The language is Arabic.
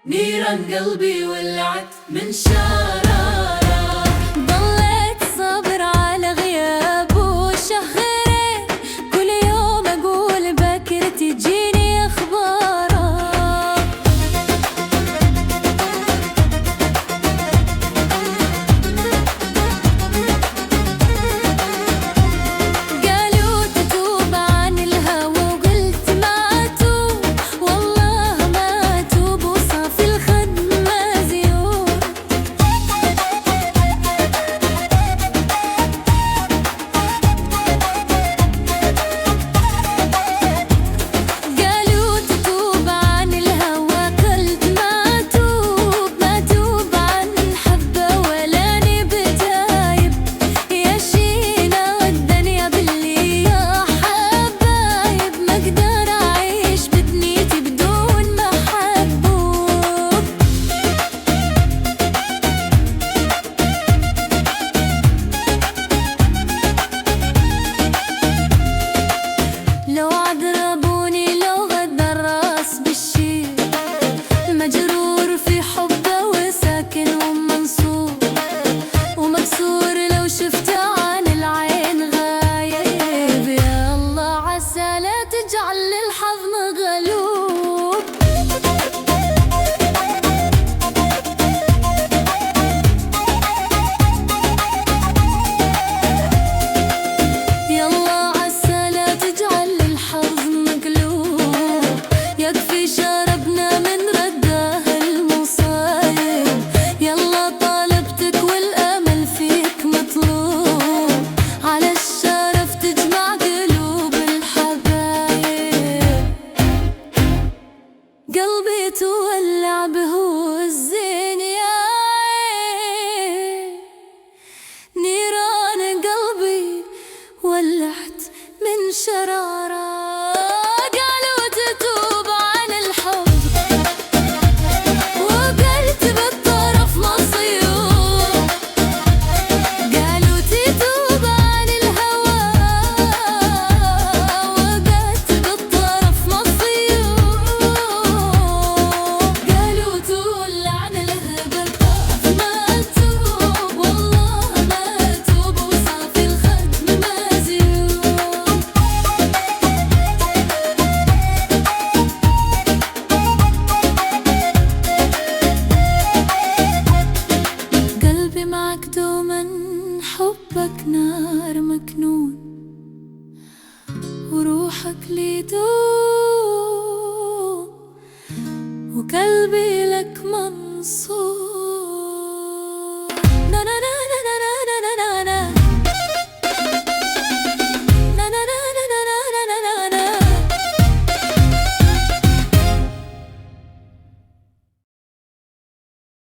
نيران قلبي ولعت من شرارة. ضليت صابر على غيابه شهرين، كل يوم أقول بكرة تجيني أخباره. قالوا تتوب عن الهوى وقلت ما أتوب، والله ما أتوب وصافي الخد مزيور. قالوا تتوب عن الهوى قلت ما أتوب، ما أتوب عن حبة ولاني بتايب. يا شينا والدنيا باللي يا حبايب، ما أقدر أعيش بدنيتي بدون محبوب. لو عذربوني لو غدى الراس بالشي، مجرور في حبه وساكن ومنصور ومكسور، لو شفته عن العين غايب. يا الله عسى لا تجعل للحظ مغلوب. يلا عسى لا تجعل للحظ مقلوب، يكفي شربنا من رداه المصايب. يلا طالبتك والأمل فيك مطلوب، على الشرف تجمع قلوب الحبايب. قلبي تولع بهو الزين يا عين، نيران قلبي ولعت من شرارة. قالوا تتوب عن الحب وقلت بالطرف مصيور. قالوا تتوب عن الهوى وقلت بالطرف مصيور. قالوا تولع عن الهبل ما أتوب، والله ما أتوب وصافي الخد مزيور. قلبي معك دوما، حبك نار مكنون وروحك لي دوم، وقلبي لك منصور.